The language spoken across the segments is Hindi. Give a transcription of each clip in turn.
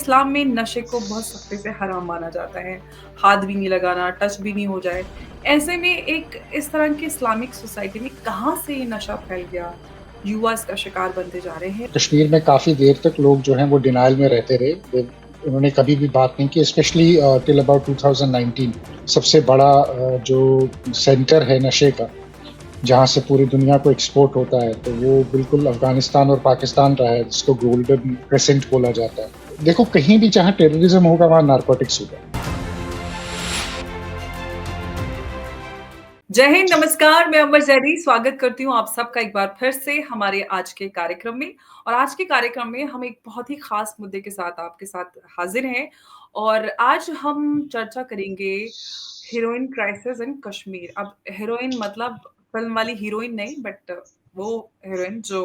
इस्लाम में नशे को बहुत सख्ती से हराम माना जाता है। हाथ भी नहीं लगाना, टच भी नहीं हो जाए। ऐसे में एक इस तरह की इस्लामिक सोसाइटी में कहाँ से ये नशा फैल गया? युवा इसका शिकार बनते जा रहे हैं। कश्मीर में काफ़ी देर तक लोग जो हैं वो डिनायल में रहते रहे। उन्होंने कभी भी बात नहीं की, स्पेशली टिल अबाउट 2019 सबसे बड़ा जो सेंटर है नशे का, जहाँ से पूरी दुनिया को एक्सपोर्ट होता है, तो वो बिल्कुल अफ़गानिस्तान और पाकिस्तान रहा है, जिसको गोल्डन क्रेसेंट बोला जाता है। देखो, कहीं भी जहाँ टेररिज़्म होगा, वहाँ नारकोटिक्स होगा। जय हिंद, नमस्कार। मैं अमर जैदी स्वागत करती हूँ आप सबका एक बार फिर से हमारे आज के कार्यक्रम में। और आज के कार्यक्रम में हम एक बहुत ही खास मुद्दे के साथ आपके साथ हाजिर हैं। और आज हम चर्चा करेंगे हीरोइन क्राइसिस इन कश्मीर। अब हीरोइन मतलब फिल्म वाली हीरोइन नहीं, बट वो हीरोइन जो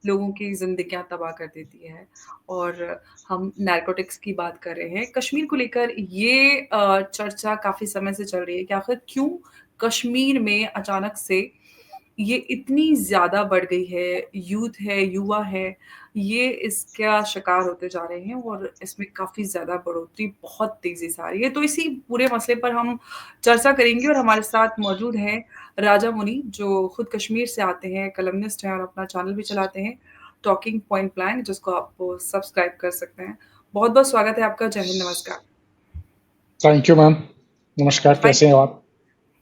लोगों की जिंदगियां तबाह कर देती है। और हम नारकोटिक्स की बात कर रहे हैं। कश्मीर को लेकर ये चर्चा काफी समय से चल रही है कि आखिर क्यों कश्मीर में अचानक से ये इतनी ज़्यादा बढ़ गई है, यूथ है, युवा है, ये इसका शिकार होते जा रहे हैं और इसमें काफ़ी ज़्यादा बढ़ोतरी बहुत तेज़ी से आ रही है। तो इसी पूरे मसले पर हम चर्चा करेंगे और हमारे साथ मौजूद हैं राजा मुनि, जो खुद कश्मीर से आते हैं, कॉलमनिस्ट हैं और अपना चैनल भी चलाते हैं, टॉकिंग पॉइंट ब्लैंक, जिसको आप सब्सक्राइब कर सकते हैं। बहुत-बहुत स्वागत है आपका। जय हिंद, नमस्कार। Thank you ma'am. नमस्कार, कैसे हैं आप?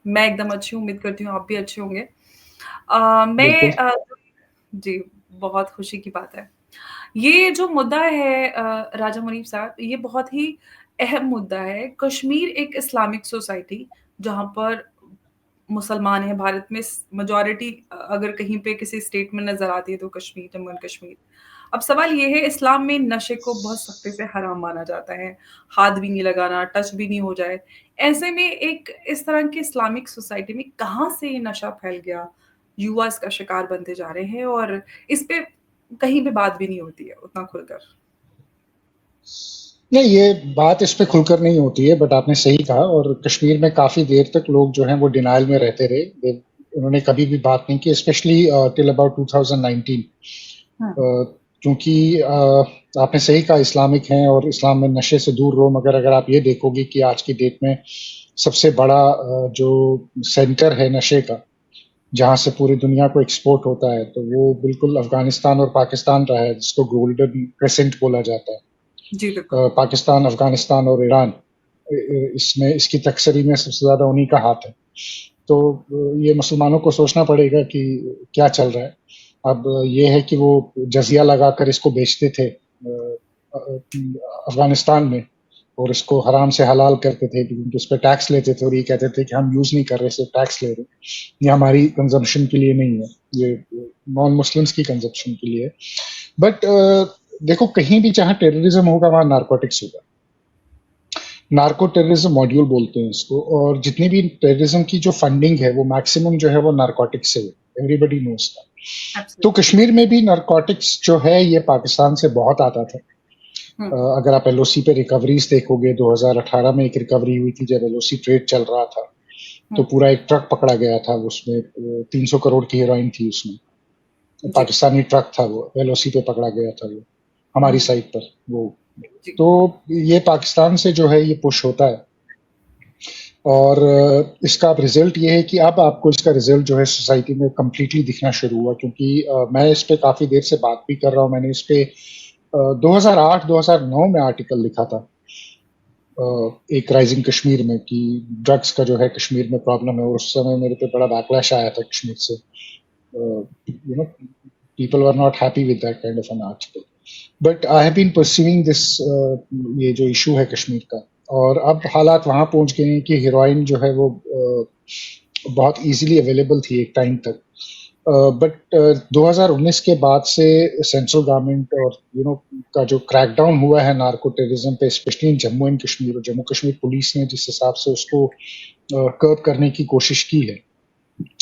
मैं एकदम अच्छी हूँ, उम्मीद करती हूँ आप भी अच्छे होंगे। बिल्कुल। मैं जी, बहुत खुशी की बात है। ये जो मुद्दा है राजा मुनीब साहब, ये बहुत ही अहम मुद्दा है। कश्मीर एक इस्लामिक सोसाइटी, जहाँ पर मुसलमान हैं। भारत में स मेजॉरिटी अगर कहीं पे किसी स्टेट में नज़र आती है तो कश्मीर, जम्मू एंड कश्मीर। अब सवाल ये है, इस्लाम में नशे को बहुत सख्ती से हराम माना जाता है। हाथ भी नहीं लगाना, टच भी नहीं हो जाए। ऐसे में एक इस तरह की इस्लामिक सोसाइटी में कहाँ से ये नशा फैल गया? युवा इसका शिकार बनते जा रहे हैं और इस पे कहीं पे बात भी नहीं होती है उतना खुलकर। नहीं, ये बात इस पे खुलकर नहीं होती है, बट आपने सही कहा। और कश्मीर में काफ़ी देर तक लोग जो हैं वो डिनायल में रहते रहे। उन्होंने कभी भी बात नहीं की, स्पेशली टिल अबाउट 2019 हुँ। क्योंकि आपने सही कहा, इस्लामिक हैं और इस्लाम में नशे से दूर रहो। मगर अगर आप ये देखोगे कि आज की डेट में सबसे बड़ा जो सेंटर है नशे का, जहाँ से पूरी दुनिया को एक्सपोर्ट होता है, तो वो बिल्कुल अफ़गानिस्तान और पाकिस्तान रहा है, जिसको गोल्डन क्रेसेंट बोला जाता है। जी, बिल्कुल। पाकिस्तान, अफ़गानिस्तान और ईरान, इसमें इसकी तकसरी में सबसे ज़्यादा उन्हीं का हाथ है। तो ये मुसलमानों को सोचना पड़ेगा कि क्या चल रहा है। अब ये है कि वो जज़िया लगाकर इसको बेचते थे अफ़गानिस्तान में, और इसको हराम से हलाल करते थे, क्योंकि उस पे टैक्स लेते थे और ये कहते थे कि हम यूज़ नहीं कर रहे, सिर्फ टैक्स ले रहे हैं। ये हमारी कंज़म्पशन के लिए नहीं है, ये नॉन मुस्लिम्स की कंज़म्पशन के लिए है। बट देखो, कहीं भी जहाँ टेररिज्म होगा, वहाँ नारकोटिक्स होगा। नार्को टेररिज्म मॉड्यूल बोलते हैं इसको। और जितनी भी टेररिज्म की जो फंडिंग है, वो मैक्सिमम जो है वो नारकोटिक्स से है। Everybody knows that. तो एब्सोल्युटली। कश्मीर में भी नारकोटिक्स जो है, ये पाकिस्तान से बहुत आता था। हुँ। अगर आप एलओसी पे रिकवरीज देखोगे, 2018 में एक रिकवरी हुई थी जब एलओसी ट्रेड चल रहा था, तो हुँ। पूरा एक ट्रक पकड़ा गया था। उसमें 300 करोड़ की हेरोइन थी उसमें। जी। पाकिस्तानी ट्रक था, वो एलओसी पे पकड़ा गया था, वो हमारी हुँ। साइड पर वो। जी। तो ये पाकिस्तान से जो है ये पुश होता है। और इसका अब रिजल्ट ये है कि अब आपको इसका रिजल्ट जो है सोसाइटी में कम्प्लीटली दिखना शुरू हुआ। क्योंकि मैं इस पे काफ़ी देर से बात भी कर रहा हूँ। मैंने इस पे 2008-2009 में आर्टिकल लिखा था एक राइजिंग कश्मीर में, कि ड्रग्स का जो है कश्मीर में प्रॉब्लम है। और उस समय मेरे पे बड़ा बैकलैश आया था कश्मीर से। You know, people were not happy with that kind of an article. But I have been pursuing this ये जो इशू है कश्मीर का। और अब हालात वहाँ पहुँच गए हैं कि हेरोइन जो है वो बहुत इजीली अवेलेबल थी एक टाइम तक। बट 2019 के बाद से सेंट्रल गवर्नमेंट और का जो क्रैकडाउन हुआ है नार्को टेररिज्म पे, specially in Jammu and Kashmir, और जम्मू कश्मीर पुलिस ने जिस हिसाब से उसको कर्ब करने की कोशिश की है,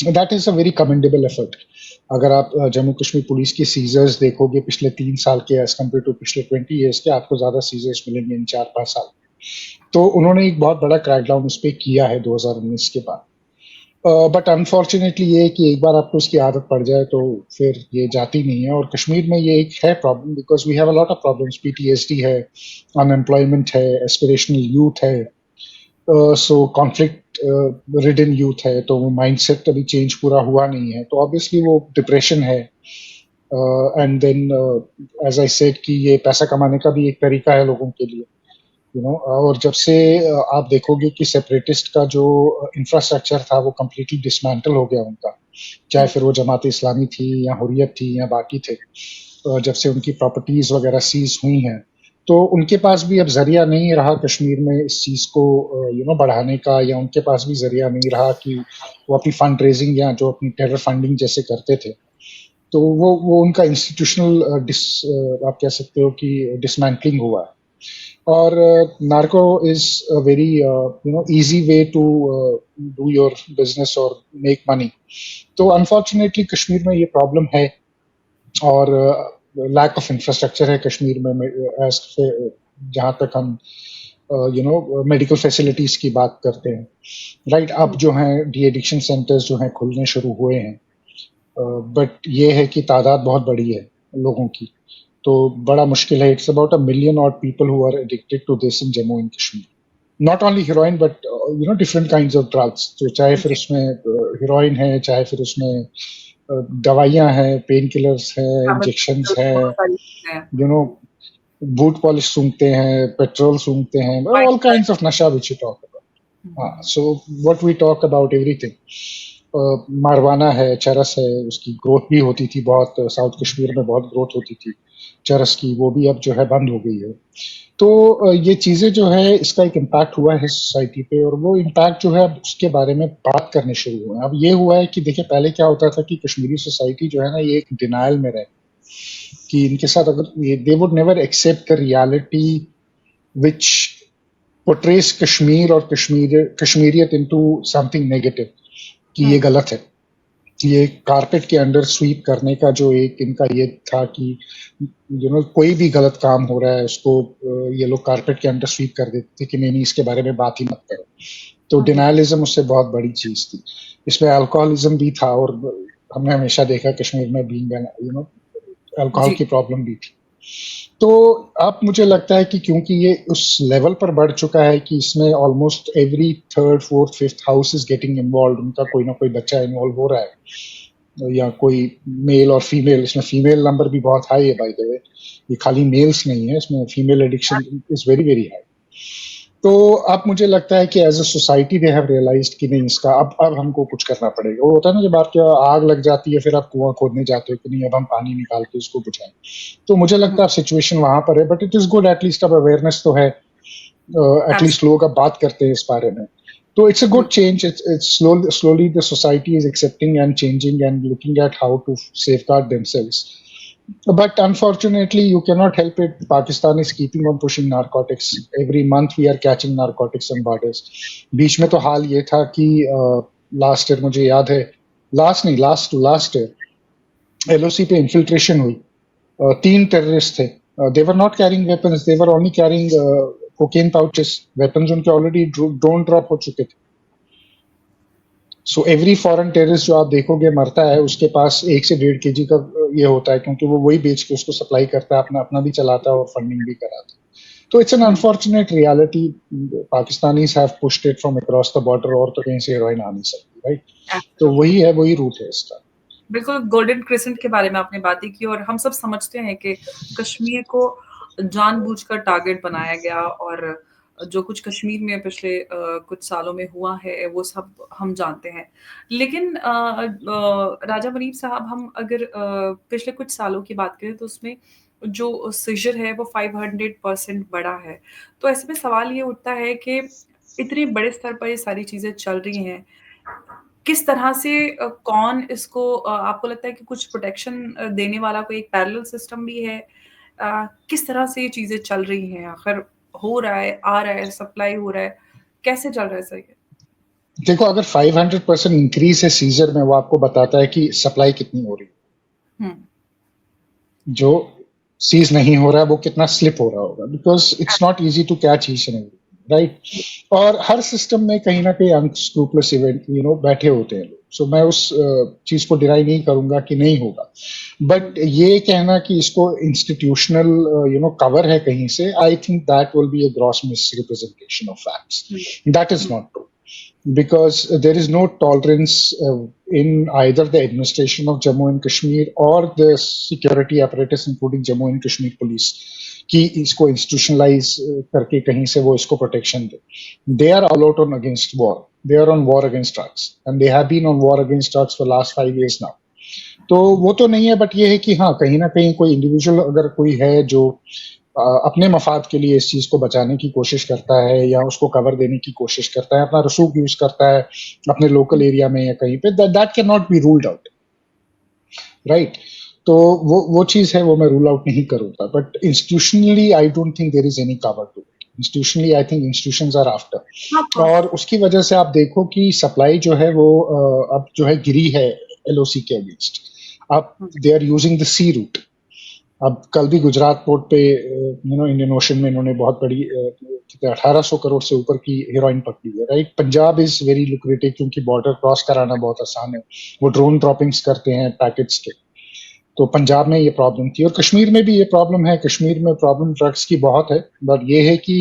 that is a very commendable effort. अगर आप जम्मू कश्मीर पुलिस की सीजर्स देखोगे पिछले 3 साल के एज कम्पेयर टू पिछले 20 ईयर्स के, आपको ज्यादा सीजर्स मिलेंगे इन 4-5 साल। तो उन्होंने एक बहुत बड़ा क्रैकडाउन उस पर किया है 2019 के बाद। बट अनफॉर्चुनेटली ये है कि एक बार आपको इसकी आदत पड़ जाए तो फिर ये जाती नहीं है, और कश्मीर में ये एक है problem, because we have a lot of problems. PTSD है, अनएम्प्लॉयमेंट है, एस्पिरेशनल यूथ है, सो कॉन्फ्लिक्ट रिडन यूथ है, तो वो माइंडसेट अभी चेंज पूरा हुआ नहीं है, तो ऑब्वियसली वो डिप्रेशन है। And then as I said कि ये पैसा कमाने का भी एक तरीका है लोगों के लिए, और जब से आप देखोगे कि सेपरेटिस्ट का जो इंफ्रास्ट्रक्चर था वो कम्प्लीटली डिसमेंटल हो गया उनका, चाहे फिर वो जमात इस्लामी थी या हुर्रियत थी या बाकी थे, जब से उनकी प्रॉपर्टीज वगैरह सीज हुई हैं, तो उनके पास भी अब जरिया नहीं रहा कश्मीर में इस चीज को बढ़ाने का, या उनके पास भी जरिया नहीं रहा कि वो अपनी फंड रेजिंग या जो अपनी टेरर फंडिंग जैसे करते थे, तो वो उनका इंस्टीट्यूशनल आप कह सकते हो कि डिसमेंटलिंग हुआ है। और narco is a very easy way to do your business और मेक मनी। तो अनफॉर्चुनेटली कश्मीर में ये प्रॉब्लम है, और लैक ऑफ इंफ्रास्ट्रक्चर है कश्मीर में, एज जहाँ तक हम मेडिकल फैसिलिटीज की बात करते हैं, राइट। अब जो है डी एडिक्शन सेंटर्स जो हैं खुलने शुरू हुए हैं, बट ये है कि तादाद बहुत बड़ी है लोगों की, तो बड़ा मुश्किल है। It's about 1 million odd people who are addicted to this in Jammu and Kashmir. Not only heroin, but different kinds of drugs. तो चाहे फिर जी, उसमें हेरोइन है, चाहे फिर उसमें दवाइयाँ हैं, पेन किलर्स हैं, इंजेक्शंस फार्मास्यूटिकल्स बहुत हैं, सारी चीज़ें हैं। यू नो बूट पॉलिश सूंघते हैं, पेट्रोल सूंघते हैं, व्हाइट all kinds of नशा which you talk about. हाँ, so what we talk about everything. मारवाना है, चरस है, उसकी ग्रोथ भी होती थी बहुत, साउथ कश्मीर में बहुत ग्रोथ होती थी चरस की, वो भी अब जो है बंद हो गई है। तो ये चीज़ें जो है इसका एक इम्पैक्ट हुआ है सोसाइटी पे, और वो इम्पैक्ट जो है अब उसके बारे में बात करने शुरू हुए हैं। अब ये हुआ है कि देखिए पहले क्या होता था कि कश्मीरी सोसाइटी जो है ना ये एक डिनायल में रहे, कि इनके साथ अगर they would never accept the reality which portrays Kashmir और कश्मीरियत इनटू समथिंग नेगेटिव, कि ये गलत है। ये कारपेट के अंडर स्वीप करने का जो एक इनका ये था कि कोई भी गलत काम हो रहा है उसको ये लोग कारपेट के अंडर स्वीप कर देते थे कि नहीं नहीं इसके बारे में बात ही मत करो। तो डिनायलिज्म उससे बहुत बड़ी चीज थी। इसमें अल्कोहलिज्म भी था, और हमने हमेशा देखा कश्मीर में बीइंग अल्कोहल जी, की प्रॉब्लम भी थी। तो अब मुझे लगता है कि क्योंकि ये उस लेवल पर बढ़ चुका है कि इसमें almost every third fourth fifth house is getting involve, उनका कोई ना कोई बच्चा इन्वॉल्व हो रहा है, या कोई मेल और फीमेल, इसमें फीमेल नंबर भी बहुत हाई है बाय द वे, ये खाली मेल्स नहीं है, इसमें female addiction is very very high. तो अब मुझे लगता है कि as a society they have realized कि नहीं इसका अब हमको कुछ करना पड़ेगा। वो होता है ना जब आपके आग लग जाती है फिर आप कुआं खोदने जाते हो कि नहीं अब हम पानी निकाल के इसको बुझाएं। तो मुझे लगता है सिचुएशन वहां पर है, but it is good at least अब अवेयरनेस तो है, एटलीस्ट लोग अब बात करते हैं इस बारे में। तो इट्स अ गुड बिल्कुल, change, it's slowly the society is accepting and changing and looking at how to safeguard themselves. But unfortunately, you cannot help it. Pakistan is keeping on pushing narcotics. Every month we are catching narcotics on borders. बीच में तो हाल ये था कि लास्ट ईयर मुझे याद है, लास्ट नहीं लास्ट ईयर एलओसी पे इन्फिल्ट्रेशन हुई, 3 टेररिस्ट थे, they were not carrying weapons, they were only carrying cocaine pouches, weapons उनके ऑलरेडी ड्रोन ड्रॉप हो चुके थे। सो एवरी फॉरेन टेररिस्ट जो आप देखोगे मरता है उसके पास 1 से 1.5 kg का ये होता है, क्योंकि वो वही बेच के उसको सप्लाई करता है, अपना अपना भी चलाता है और फंडिंग भी कराता है। तो it's an unfortunate reality, Pakistanis have pushed it from across the border, और तो कहीं से हेरोइन आ नहीं सकती, राइट। तो एब्सोल्युटली। वही रूट है इसका। बिल्कुल, गोल्डन क्रिसेंट के बारे में आपने बातें की और हम सब समझते हैं कि कश्मीर को जानबूझकर टारगेट बनाया गया और जो कुछ कश्मीर में पिछले कुछ सालों में हुआ है, वो सब हम जानते हैं। लेकिन राजा मुनीब साहब हम अगर पिछले कुछ सालों की बात करें तो उसमें जो सीज़र है वो 500% बढ़ा है। तो ऐसे में सवाल ये उठता है कि इतने बड़े स्तर पर ये सारी चीज़ें चल रही हैं, किस तरह से कौन इसको आपको लगता है कि कुछ प्रोटेक्शन देने वाला कोई एक पैरेलल सिस्टम भी है? किस तरह से ये चीज़ें चल रही हैं? आखिर हो रहा है, आ रहा है, सप्लाई हो रहा है, कैसे चल रहा है सर ये? देखो अगर 500% इंक्रीज है सीजर में, वो आपको बताता है कि सप्लाई कितनी हो रही हुँ, है। जो सीज नहीं हो रहा है वो कितना स्लिप हो रहा होगा, because it's not easy to catch each and every, right. और हर सिस्टम में कहीं ना कहीं अनस्क्रूपलस इवेंट बैठे होते हैं लोग। सो मैं उस चीज को डिनाई नहीं करूंगा कि नहीं होगा, बट ये कहना कि इसको इंस्टीट्यूशनल कवर है कहीं से, I think that will be a gross misrepresentation of facts. That is not true, because there is no tolerance in either the administration of Jammu and Kashmir or the security apparatus including Jammu and Kashmir police कि इसको इंस्टीट्यूशनलाइज करके कहीं से वो इसको प्रोटेक्शन दे। They are all out on against war, they are on war against drugs and they have been on war against drugs for last 5 years now. तो वो तो नहीं है, बट ये है कि हाँ, कहीं ना कहीं कोई इंडिविजुअल अगर कोई है जो अपने मफाद के लिए इस चीज को बचाने की कोशिश करता है या उसको कवर देने की कोशिश करता है, अपना रसूख यूज करता है अपने लोकल एरिया में या कहीं पे, that can not be ruled out, right. तो वो चीज है, वो मैं रूल आउट नहीं करूंगा, but institutionally I don't think there is any cover to it. Institutionally I think institutions are after, और उसकी वजह से आप देखो कि सप्लाई जो है वो अब जो है गिरी है एलओसी के अगेंस्ट। अब they are using the sea route. अब कल भी गुजरात पोर्ट पे इंडियन ओशन में इन्होंने बहुत बड़ी 1800 करोड़ से ऊपर की हीरोइन पकड़ी है, right. Punjab is very lucrative क्योंकि बॉर्डर क्रॉस कराना बहुत आसान है, वो ड्रोन ड्रॉपिंग्स करते हैं पैकेट्स के। तो पंजाब में ये प्रॉब्लम थी और कश्मीर में भी ये प्रॉब्लम है। कश्मीर में प्रॉब्लम ड्रग्स की बहुत है, बट ये है कि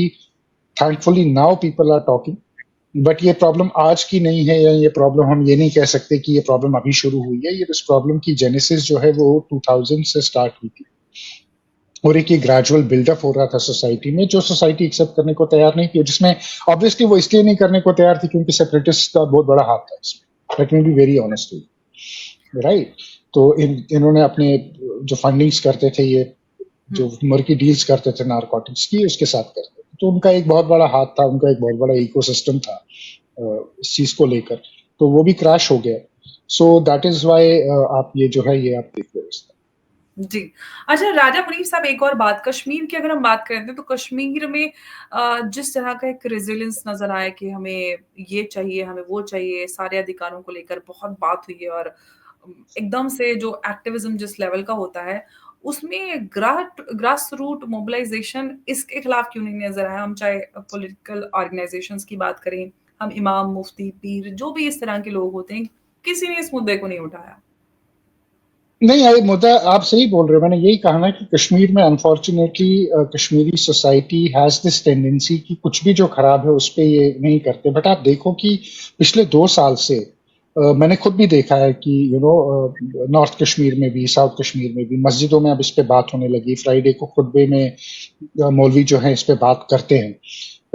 thankfully now people are talking. But ये प्रॉब्लम आज की नहीं है, या ये प्रॉब्लम हम ये नहीं कह सकते कि ये प्रॉब्लम अभी शुरू हुई है। ये इस प्रॉब्लम की जेनेसिस जो है वो 2000 से स्टार्ट हुई थी, और एक ये ग्रेजुअल बिल्डअप हो रहा था सोसाइटी में, जो सोसाइटी एक्सेप्ट करने को तैयार नहीं थी, जिसमें ऑब्वियसली वो इसलिए नहीं करने को तैयार थी क्योंकि सेपरेटिस्ट का बहुत बड़ा हाथ था इसमें। Let me be very honest with you, right. तो इन्होंने अपने जो फंडिंग्स करते थे, ये जो मर्की डील्स करते थे नारकोटिक्स की, उसके साथ करते थे, तो उनका एक बहुत बड़ा हाथ था, उनका एक बहुत बड़ा इकोसिस्टम था इस चीज को लेकर, तो वो भी क्रैश हो गया। सो दैट इज वाई आप ये जो है ये आप देख रहे हो। जी। अच्छा राजा मुनीर साहब, एक और बात, कश्मीर की अगर हम बात करते हैं तो कश्मीर में जिस तरह का एक रेज़िलियंस नज़र आया कि हमें ये चाहिए, हमें वो चाहिए, सारे अधिकारों को लेकर बहुत बात हुई है, और एकदम से जो एक्टिविज़्म जिस लेवल का होता है, उसमें ग्रास रूट मोबिलाइज़ेशन इसके खिलाफ क्यों नहीं नज़र आया? हम चाहे पॉलिटिकल ऑर्गनाइज़ेशंस की बात करें, हम इमाम, मुफ्ती, पीर, जो भी इस तरह के लोग होते हैं, किसी ने इस मुद्दे को नहीं उठाया। नहीं, ये मुद्दा आप सही बोल रहे हो। मैंने यही कहा ना कि कश्मीर में unfortunately Kashmiri society has this tendency कि कुछ भी जो खराब है उस पे ये नहीं करते। बट आप देखो कि पिछले 2 साल से मैंने खुद भी देखा है कि नॉर्थ कश्मीर में भी, साउथ कश्मीर में भी मस्जिदों में अब इस पे बात होने लगी। फ्राइडे को खुतबे में मौलवी जो है इस पे बात करते हैं,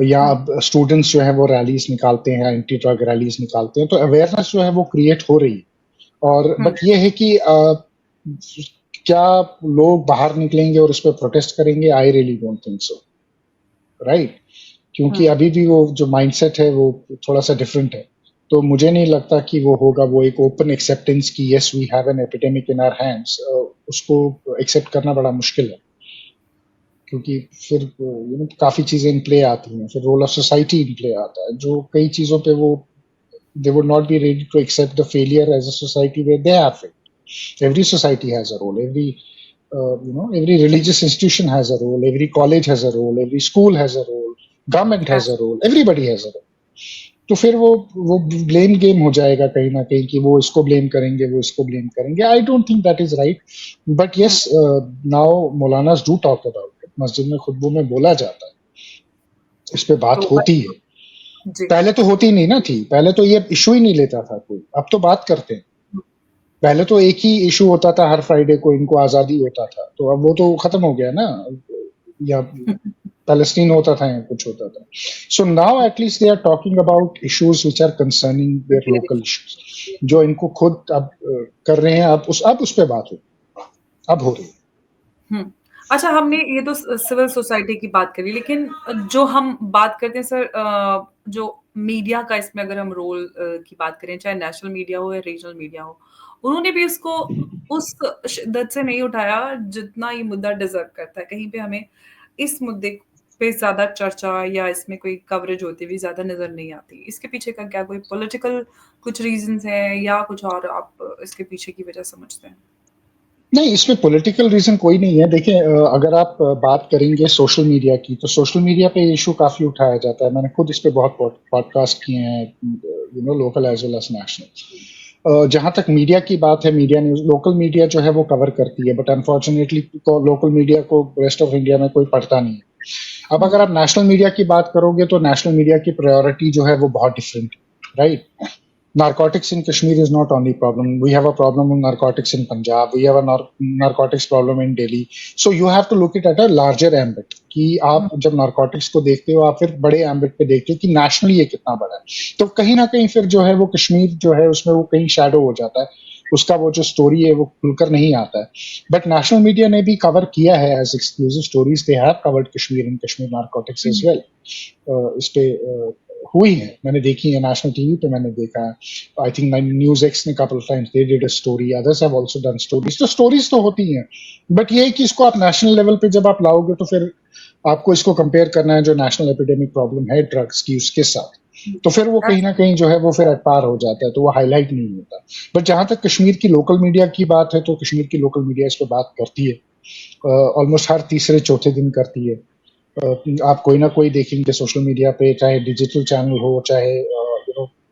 या अब स्टूडेंट्स जो है वो रैलीज निकालते हैं, एंटी ड्रग रैलीज निकालते हैं, तो अवेयरनेस जो है वो क्रिएट हो रही है। और बट ये है कि क्या लोग बाहर निकलेंगे और इस पे प्रोटेस्ट करेंगे? I really don't think so, right. क्योंकि अभी भी वो जो माइंडसेट है वो थोड़ा सा डिफरेंट है। तो मुझे नहीं लगता कि वो होगा, वो एक ओपन एक्सेप्टेंस की yes we have an epidemic in our hands, उसको एक्सेप्ट करना बड़ा मुश्किल है। क्योंकि फिर काफी चीजें इन प्ले आती हैं, फिर role of society in play आता है, जो कई चीजों पे वो they would not be ready to accept the failure as a society where they are failed. Every society has a role. Every religious institution has a role. Every college has a role. Every school has a role. Government has a role. Everybody has a role. तो फिर वो ब्लेम गेम हो जाएगा कहीं ना कहीं कि वो इसको ब्लेम करेंगे, वो इसको ब्लेम करेंगे। I don't think that is right, but yes, now मौलानास डू टॉक अबाउट इट। मस्जिद में खुतबों में बोला जाता है, इस पे बात होती है। पहले तो होती नहीं ना थी, पहले तो ये इशू ही नहीं लेता था कोई, अब तो बात करते हैं। पहले तो एक ही इशू होता था हर फ्राइडे को, इनको आजादी होता था, तो अब वो तो खत्म हो गया ना, या पैलेस्टीन होता था या कुछ होता था। So now at least they are talking about issues which are concerning their local issues, जो इनको खुद अब कर रहे हैं। अब उस पे बात हो, अब हो रही है। अच्छा, हमने ये तो सिविल सोसाइटी की बात करी, लेकिन जो हम बात करते हैं सर, जो मीडिया का इसमें अगर हम रोल की बात करें, चाहे नेशनल मीडिया हो या रीजनल मीडिया हो, उन्होंने भी इसको उस शिद्दत से नहीं उठाया जितना ये मुद्दा डिजर्व करता है। कहीं पे हमें इस मुद्दे पे ज्यादा चर्चा या इसमें कोई कवरेज होती हुई ज्यादा नजर नहीं आती। इसके पीछे का क्या कोई पॉलिटिकल कुछ रीजंस है या कुछ और आप इसके पीछे की वजह समझते हैं? नहीं, इसमें पॉलिटिकल रीज़न कोई नहीं है। देखिए अगर आप बात करेंगे सोशल मीडिया की, तो सोशल मीडिया पे इश्यू काफ़ी उठाया जाता है। मैंने खुद इस पे बहुत पॉडकास्ट किए हैं, local as well as national. जहाँ तक मीडिया की बात है, मीडिया न्यूज़ लोकल मीडिया जो है वो कवर करती है, बट अनफॉर्चुनेटली लोकल मीडिया को रेस्ट ऑफ इंडिया में कोई पढ़ता नहीं है। अब अगर आप नेशनल मीडिया की बात करोगे, तो नेशनल मीडिया की प्रायोरिटी जो है वो बहुत डिफरेंट है, right? Narcotics in Kashmir is not only problem. We have a problem with narcotics in Punjab. We have a narcotics problem in Delhi. So you have to look it at a larger ambit. कि आप जब नारकोटिक्स को देखते हो, आप फिर बड़े एम्बिट पे देखते हो कि नेशनली ये कितना बड़ा है। तो कहीं ना कहीं फिर जो है वो कश्मीर जो है उसमें वो कहीं शैडो हो जाता है, उसका वो जो स्टोरी है वो खुलकर नहीं आता है। बट नेशनल मीडिया ने भी कवर किया है as exclusive stories. They have covered Kashmir and Kashmir narcotics as well. इस पे हुई है, मैंने देखी है, नेशनल टीवी पे मैंने देखा है। आई थिंक न्यूज एक्स ने couple times they did a story, others have also done stories. तो स्टोरीज तो होती हैं, बट ये है कि इसको आप नेशनल लेवल पे जब आप लाओगे, तो फिर आपको इसको कंपेयर करना है जो नेशनल एपिडेमिक प्रॉब्लम है ड्रग्स की उसके साथ, तो फिर वो कहीं ना कहीं जो है वो फिर अटपार हो जाता है, तो वो हाईलाइट नहीं होता। बट जहां तक कश्मीर की लोकल मीडिया की बात है, तो कश्मीर की लोकल मीडिया इस पर बात करती है, ऑलमोस्ट हर तीसरे चौथे दिन करती है। आप कोई ना कोई देखेंगे सोशल मीडिया पे, चाहे डिजिटल चैनल हो, चाहे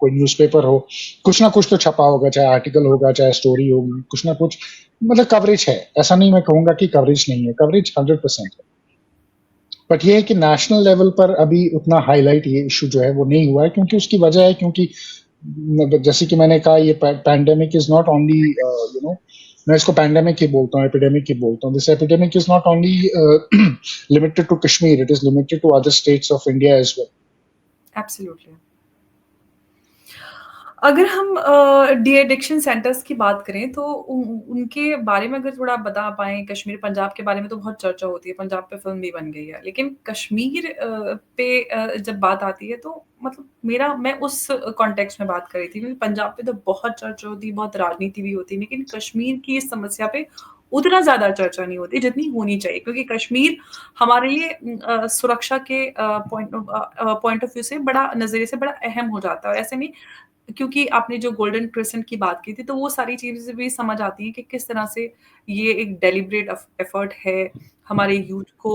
कोई न्यूज़पेपर हो, कुछ ना कुछ तो छपा होगा, चाहे आर्टिकल होगा, चाहे स्टोरी होगी, कुछ ना कुछ मतलब कवरेज है। ऐसा नहीं मैं कहूंगा कि कवरेज नहीं है, कवरेज 100% है। बट ये है कि नेशनल लेवल पर अभी उतना हाईलाइट ये इशू जो है वो नहीं हुआ है, क्योंकि उसकी वजह है क्योंकि जैसे कि मैंने कहा, ये पैंडेमिक इज नॉट ओनली मैं इसको पैंडेमिक ही बोलता हूँ, एपिडेमिक ही बोलता हूँ। This epidemic is not only limited to Kashmir, it is limited to other states of India as well. Absolutely. अगर हम डी एडिक्शन सेंटर्स की बात करें, तो उनके बारे में अगर थोड़ा बता पाएँ। कश्मीर, पंजाब के बारे में तो बहुत चर्चा होती है, पंजाब पे फ़िल्म भी बन गई है। लेकिन कश्मीर पे जब बात आती है, तो मतलब मैं उस कॉन्टेक्स्ट में बात कर रही थी, क्योंकि पंजाब पे तो बहुत चर्चा होती है, बहुत राजनीति भी होती है, लेकिन कश्मीर की इस समस्या पे उतना ज़्यादा चर्चा नहीं होती जितनी होनी चाहिए, क्योंकि कश्मीर हमारे लिए सुरक्षा के पॉइंट ऑफ व्यू से बड़ा, नज़रिए से बड़ा अहम हो जाता है। ऐसे में, क्योंकि आपने जो गोल्डन क्रिसेंट की बात की थी, तो वो सारी चीज़ें भी समझ आती हैं कि किस तरह से ये एक डेलिब्रेट एफर्ट है हमारे यूथ को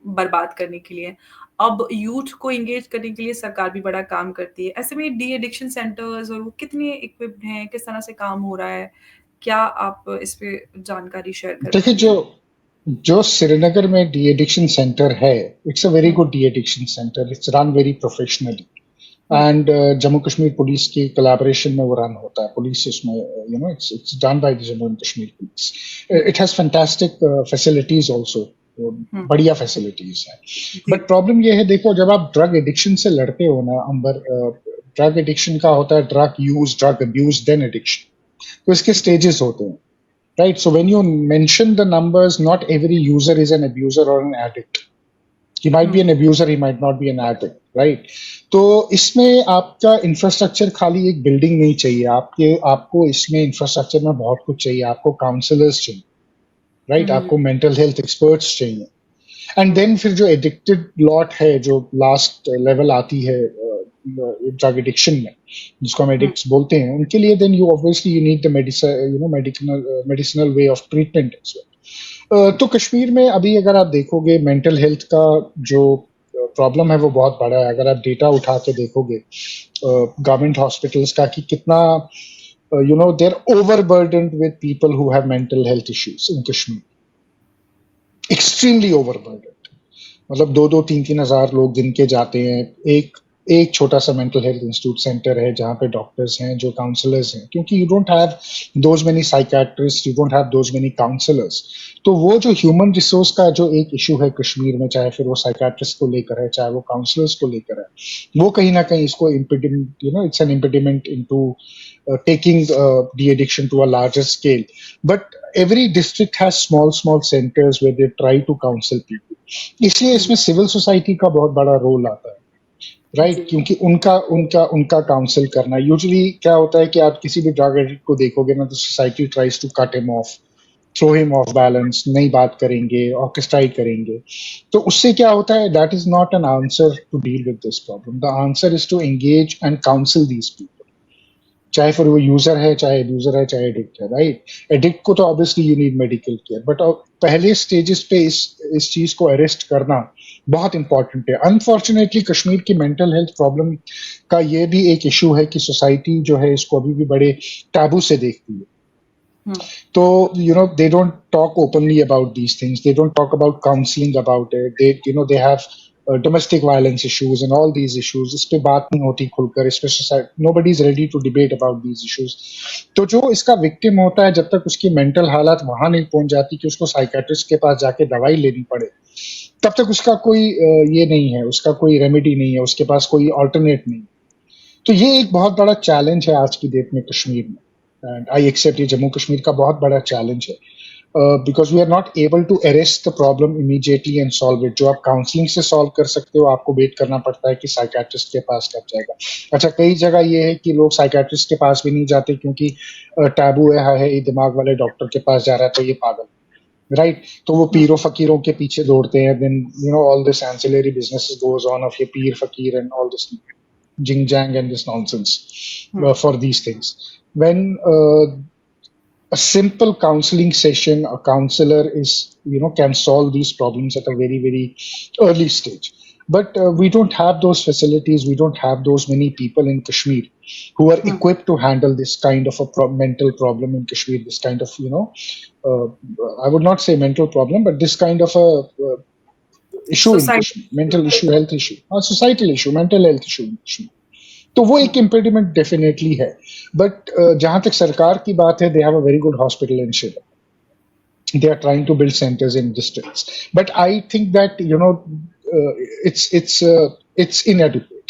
बर्बाद करने के लिए। अब यूथ को एंगेज करने के लिए सरकार भी बड़ा काम करती है। ऐसे में डी एडिक्शन सेंटर्स और वो कितने इक्विप्ड हैं, किस तरह से काम हो रहा है? क्या आप इस पे जानकारी शेयर कर देखिए, पाएँगे? जो श्रीनगर में डी एडिक्शन सेंटर है, it's a very hmm, good de addiction centre. It's run very professionally hmm, and Jammu Kashmir police की कोलैबोरेशन में वो रन होता है। पुलिस इसमें it's done by the Jammu and Kashmir police. It has fantastic facilities also, hmm, बढ़िया फैसिलिटीज है। जी। बट प्रॉब्लम ये है, देखो, जब आप ड्रग एडिक्शन से लड़ते हो ना अंबर, ड्रग एडिक्शन का होता है drug use, drug abuse, then addiction. तो इसके स्टेजेस होते हैं, right? So when you mention the numbers, not every user is an abuser और an addict. He might be hmm, an abuser, he might not be an addict, right? तो इसमें आपका इंफ्रास्ट्रक्चर खाली एक बिल्डिंग नहीं चाहिए, आपको इसमें इंफ्रास्ट्रक्चर में बहुत कुछ चाहिए। आपको काउंसलर्स चाहिए, राइट? हुँ, आपको मेंटल हेल्थ एक्सपर्ट्स चाहिए। एंड हुँ, देन फिर जो एडिक्टेड लॉट है, जो लास्ट लेवल आती है ड्रग एडिक्शन में, जिसको हम हुँ, एडिक्ट्स बोलते हैं, उनके लिए then you obviously you need the medicinal way of treatment as well. तो कश्मीर में अभी अगर आप देखोगे, मेंटल हेल्थ का जो प्रॉब्लम है वो बहुत बड़ा है। अगर आप डेटा उठा के देखोगे गवर्नमेंट हॉस्पिटल्स का, कि कितना there overburdened with people who have mental health issues in Kashmir, extremely overburdened. मतलब 2-2, 3-3 हज़ार लोग दिन के जाते हैं। एक एक छोटा सा मेंटल हेल्थ इंस्टीट्यूट सेंटर है जहाँ पे डॉक्टर्स हैं, जो काउंसलर्स हैं, क्योंकि you don't have those many psychiatrist, you don't have those many counsellors. तो वो जो ह्यूमन रिसोर्स का जो एक इशू है कश्मीर में, चाहे फिर वो साइकेट्रिस्ट को लेकर है, चाहे वो काउंसलर्स को लेकर है, वो कहीं ना कहीं इसको impediment, it's an impediment into taking de-addiction to a larger scale. But every district has small centers where they try to counsel people. इसलिए हुँ, इसमें सिविल सोसाइटी का बहुत बड़ा रोल आता है, राइट? जी। क्योंकि उनका काउंसिल करना, यूजुअली क्या होता है कि आप किसी भी ड्रग एडिक्ट को देखोगे ना, तो society tries to cut him off, throw him off balance, नहीं बात करेंगे, ऑर्केस्ट्राइट करेंगे। तो उससे क्या होता है, that is not an answer to deal with this problem. The answer is to engage and counsel these people. चाहे फिर वो यूजर है, चाहे अब्यूजर है, चाहे एडिक्ट है, राइट? एडिक्ट को तो obviously you need medical care, but पहले स्टेजेस पे इस चीज को अरेस्ट करना बहुत इंपॉर्टेंट है। अनफॉर्चुनेटली कश्मीर की मेंटल हेल्थ प्रॉब्लम का ये भी एक इशू है कि सोसाइटी जो है इसको अभी भी बड़े टैबू से देखती है। तो they don't talk openly about these things. They don't talk about counseling about it. They have domestic violence issues and all these issues. इस पे बात नहीं होती खुलकर, इस पे society nobody is ready to debate about these issues. तो जो इसका विक्टिम होता है, जब तक उसकी मेंटल हालत वहां नहीं पहुंच जाती कि उसको साइकेट्रिस्ट के पास जाके दवाई लेनी पड़े, तब तक उसका कोई ये नहीं है, उसका कोई रेमेडी नहीं है, उसके पास कोई ऑल्टरनेट नहीं। तो ये एक बहुत बड़ा चैलेंज है आज की डेट में कश्मीर में, एंड आई एक्सेप्ट ये जम्मू कश्मीर का बहुत बड़ा चैलेंज है, because we are not able to arrest the problem immediately and solve it. जो आप काउंसलिंग से सॉल्व कर सकते हो, आपको वेट करना पड़ता है कि साइकेट्रिस्ट के पास कब जाएगा। अच्छा, कई जगह ये है कि लोग साइकेट्रिस्ट के पास भी नहीं जाते क्योंकि टैबू है ये दिमाग वाले डॉक्टर के पास जा रहा है तो ये पागल, राइट? तो वो पीरो फकीरों के पीछे दौड़ते हैं, then all this ancillary business goes on of ये पीर फकीर and all this jing jang and this nonsense for these things. When a simple counseling session, a counselor can solve these problems at a very, very early stage. But we don't have those facilities. We don't have those many people in Kashmir who are equipped to handle this kind of a mental problem in Kashmir, this kind of, I would not say mental problem, but this kind of a issue in Kashmir, mental issue, health issue, societal issue, mental health issue in Kashmir. तो वो एक इम्पेडिमेंट डेफिनेटली है। बट जहां तक सरकार की बात है, they have a very good hospital in Shillong. They are trying to build centers in districts, but I think that it's inadequate.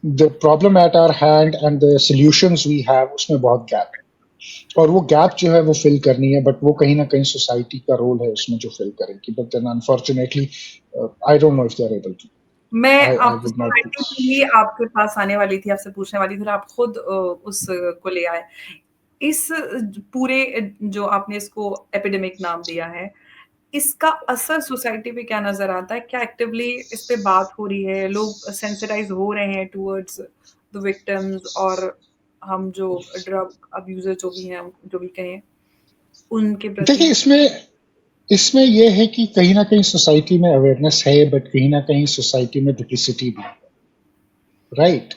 The problem at our hand and the solutions we have, उसमें बहुत गैप है, और वो गैप जो है वो फिल करनी है, बट वो कहीं ना कहीं सोसाइटी का रोल है उसमें जो फिल करेगी. But then unfortunately I don't know if they are able to. मैं ही आपके पास आने वाली थी, आपसे पूछने वाली थी, आप खुद उस को ले आए. इस पूरे जो आपने इसको एपिडेमिक नाम दिया है, इसका असर सोसाइटी पे क्या नजर आता है? क्या एक्टिवली इस पे बात हो रही है? लोग सेंसिटाइज हो रहे हैं टुवर्ड्स द विक्टिम्स, और हम जो ड्रग अब्यूजर जो भी हैं, जो भी कहें, उनके प्रति? देखिए, इसमें यह है कि कहीं ना कहीं सोसाइटी में अवेयरनेस है, बट कहीं ना कहीं सोसाइटी में डुप्लिसिटी भी है, राइट?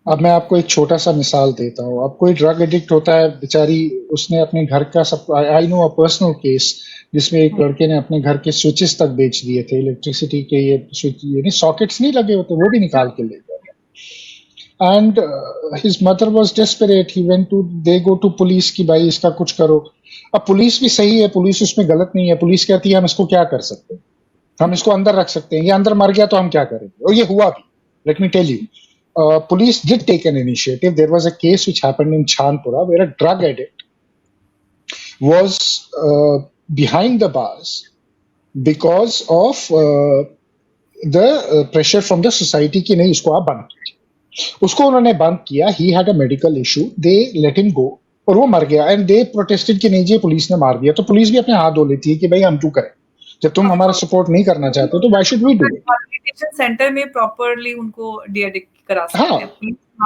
अब मैं आपको एक छोटा सा मिसाल देता हूँ. अब कोई ड्रग एडिक्ट होता है, बेचारी, उसने अपने घर का सब, I know a personal case जिसमें एक लड़के ने अपने घर के स्विचेस तक बेच दिए थे, इलेक्ट्रिसिटी के ये स्विच, यानी सॉकेट्स नहीं लगे होते, वो भी निकाल के ले गए. And his mother was desperate, he went to, they go to police कि भाई इसका कुछ करो. अब पुलिस भी सही है, पुलिस उसमें गलत नहीं है. पुलिस कहती है हम इसको क्या कर सकते हैं, हम इसको अंदर रख सकते हैं, ये अंदर मर गया तो हम क्या करेंगे, और ये हुआ भी. Let me tell you, police did take an initiative. There was a case which happened in Chandpura where a drug addict was behind the bars because of the pressure from the society कि नहीं, इसको आप बंद कीजिए. उसको उन्होंने बंद किया. He had a medical issue. They let him go और वो मर गया. And they protested कि नहीं जी पुलिस ने मार दिया. तो पुलिस भी अपने हाथ धो लेती है कि भाई हम क्यों करें, जब तुम हमारा सपोर्ट नहीं करना चाहते तो why should we do it? Centre में प्रॉपर्ली उनको डी-एडिक्ट करा सकते हैं.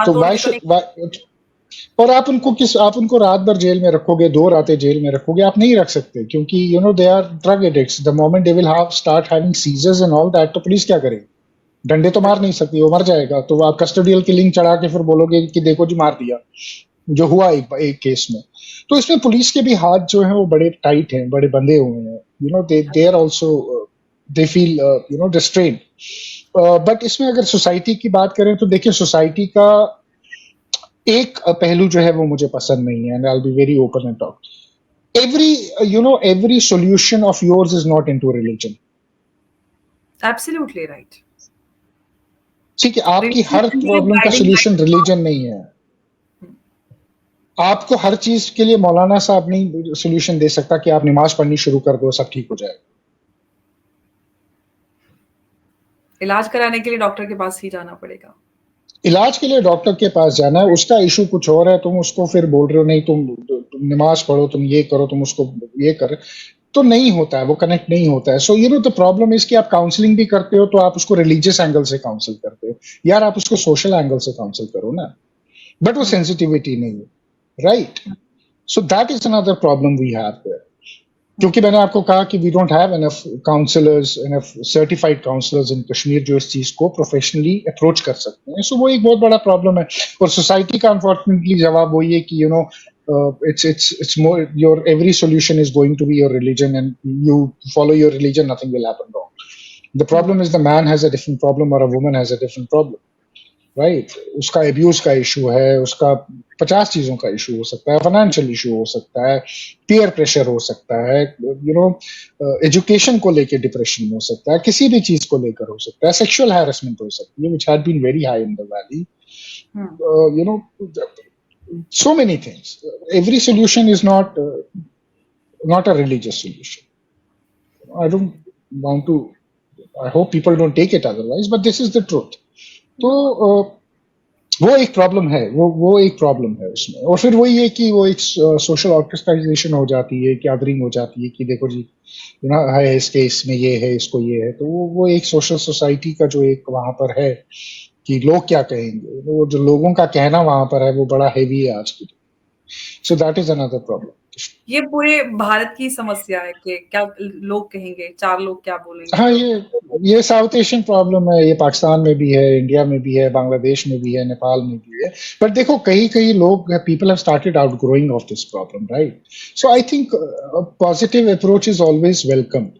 तो और आप उनको रात भर जेल में रखोगे, 2 रातें जेल में रखोगे, आप नहीं रख सकते, क्योंकि they are drug addicts. The moment they will start having seizures and all that, तो पुलिस क्या करेगी? डंडे तो मार नहीं सकती, वो मर जाएगा. तो आप कस्टोडियल किलिंग चढ़ा के फिर बोलोगे कि देखो जी मार दिया, जो हुआ एक केस में. तो इसमें पुलिस के भी हाथ जो है वो बड़े टाइट हैं, बड़े बंधे हुए हैं. They are also, they feel restrained. But इसमें अगर सोसाइटी की बात करें तो देखिए, सोसाइटी का एक पहलू जो है वो मुझे पसंद नहीं है. And I will be very open and talk. every solution of yours is not into religion. Absolutely right. ठीक है, आपकी हर प्रॉब्लम का सोल्यूशन रिलीजन नहीं है. आपको हर चीज के लिए मौलाना साहब नहीं सोल्यूशन दे सकता कि आप नमाज पढ़नी शुरू कर दो, सब ठीक हो जाएगा. इलाज कराने के लिए डॉक्टर के पास ही जाना पड़ेगा. इलाज के लिए डॉक्टर के पास जाना है, उसका इशू कुछ और है. तुम उसको फिर बोल रहे हो नहीं तुम नमाज पढ़ो, तुम ये करो, तुम उसको ये कर, तो नहीं होता है, वो कनेक्ट नहीं होता है. सो द प्रॉब्लम इज कि आप काउंसलिंग भी करते हो तो आप उसको रिलीजियस एंगल से काउंसिल करते हो. यार आप उसको सोशल एंगल से काउंसिल करो ना. बट वो सेंसिटिविटी नहीं है, right? So that is another problem we have there. क्योंकि मैंने आपको कहा कि we don't have enough counsellors, enough certified counsellors in Kashmir जो इस चीज को प्रोफेशनली अप्रोच कर सकते हैं। सो वो एक बहुत बड़ा प्रॉब्लम है। और सोसाइटी का अनफॉर्चुनेटली जवाब वही है कि it's more your every solution is going to be your religion, and you follow your religion, nothing will happen wrong. The problem is the man has a different problem or a woman has a different problem, right? उसका एब्यूज का इशू है, उसका 50 चीजों का इशू हो सकता है, फाइनेंशियल इशू हो सकता है, पीयर प्रेशर हो सकता है, एजुकेशन को लेके डिप्रेशन हो सकता है, किसी भी चीज को लेकर हो सकता है, सेक्सुअल हैरेसमेंट हो सकती है, which had been very high in the valley, you know so many things. Every solution is not a religious solution. I don't want to, I hope people don't take it otherwise, but this is the truth. तो वो एक प्रॉब्लम है, वो एक प्रॉब्लम है उसमें। और फिर वही है कि वो एक सोशल ऑर्केस्ट्राइजेशन हो जाती है, गैदरिंग हो जाती है कि देखो जी, है इसके, इसमें ये है, इसको ये है। तो वो एक सोशल सोसाइटी का जो एक वहां पर है कि लोग क्या कहेंगे, वो जो लोगों का कहना वहां पर है वो बड़ा हेवी है आज की। सो दैट इज अनदर प्रॉब्लम। ये पूरे भारत की समस्या है कि क्या लोग कहेंगे, 4 लोग क्या बोलेंगे। हाँ, ये साउथ एशियन प्रॉब्लम है, ये पाकिस्तान में भी है, इंडिया में भी है, बांग्लादेश में भी है, नेपाल में भी है। बट देखो कई लोग, people have started out growing of this problem, right? So I think positive approach is always welcome.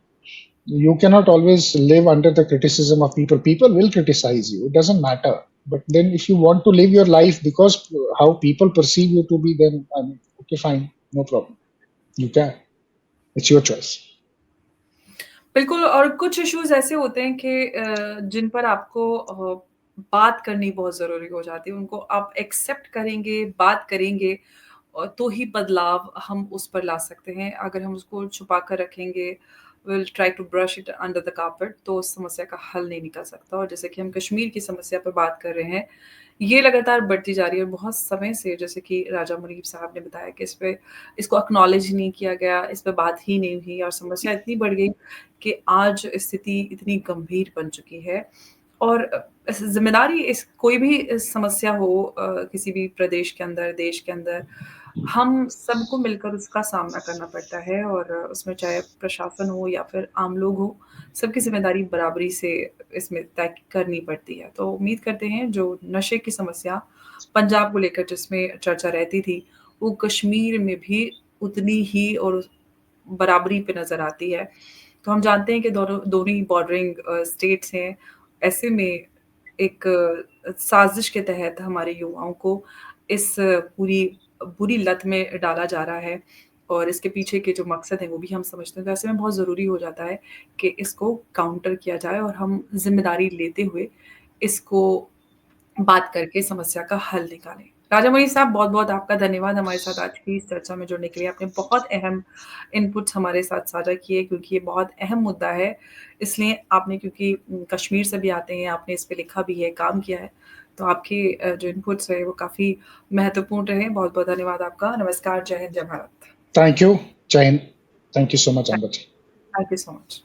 You cannot always live under the criticism of people. People will criticize you. It doesn't matter. But then if you want to live your life because how people perceive you to be, then okay, fine, no problem. You can. It's your choice. बिल्कुल, और कुछ इश्यूज ऐसे होते हैं कि जिन पर आपको बात करनी बहुत ज़रूरी हो जाती है। उनको आप एक्सेप्ट करेंगे, बात करेंगे तो ही बदलाव हम उस पर ला सकते हैं। अगर हम उसको छुपा कर रखेंगे, will try to brush it under the carpet, तो उस समस्या का हल नहीं निकल सकता। और जैसे कि हम कश्मीर की समस्या पर बात कर रहे हैं, ये लगातार बढ़ती जा रही है बहुत समय से। जैसे कि राजा मुनीब साहब ने बताया कि इसको एक्नॉलेज ही नहीं किया गया, इस पे बात ही नहीं हुई और समस्या इतनी बढ़ गई कि आज स्थिति इतनी गंभीर बन चुकी है। और ज़िम्मेदारी इस कोई भी इस समस्या हो किसी भी प्रदेश के अंदर, देश के अंदर, हम सबको मिलकर उसका सामना करना पड़ता है। और उसमें चाहे प्रशासन हो या फिर आम लोग हो, सबकी ज़िम्मेदारी बराबरी से इसमें तय करनी पड़ती है। तो उम्मीद करते हैं जो नशे की समस्या पंजाब को लेकर जिसमें चर्चा रहती थी, वो कश्मीर में भी उतनी ही और बराबरी पे नज़र आती है। तो हम जानते हैं कि दोनों ही बॉर्डरिंग स्टेट्स हैं। ऐसे में एक साज़िश के तहत हमारे युवाओं को इस पूरी बुरी लत में डाला जा रहा है और इसके पीछे के जो मकसद हैं वो भी हम समझते हैं। तो ऐसे में बहुत ज़रूरी हो जाता है कि इसको काउंटर किया जाए और हम ज़िम्मेदारी लेते हुए इसको बात करके समस्या का हल निकालें। राजा मुनीब साहब, बहुत-बहुत आपका धन्यवाद हमारे साथ आज की इस चर्चा में जुड़ने के लिए। आपने बहुत अहम इनपुट्स हमारे साथ साझा किए क्योंकि ये बहुत अहम मुद्दा है। इसलिए आपने, क्योंकि कश्मीर से भी आते हैं, आपने इस पे लिखा भी है, काम किया है, तो आपके जो इनपुट्स रहे वो काफ़ी महत्वपूर्ण रहे। बहुत-बहुत धन्यवाद आपका। नमस्कार, जय हिंद, जय Bharat. Thank you. Jai Hind. Thank you so much, Amber. Thank you so much.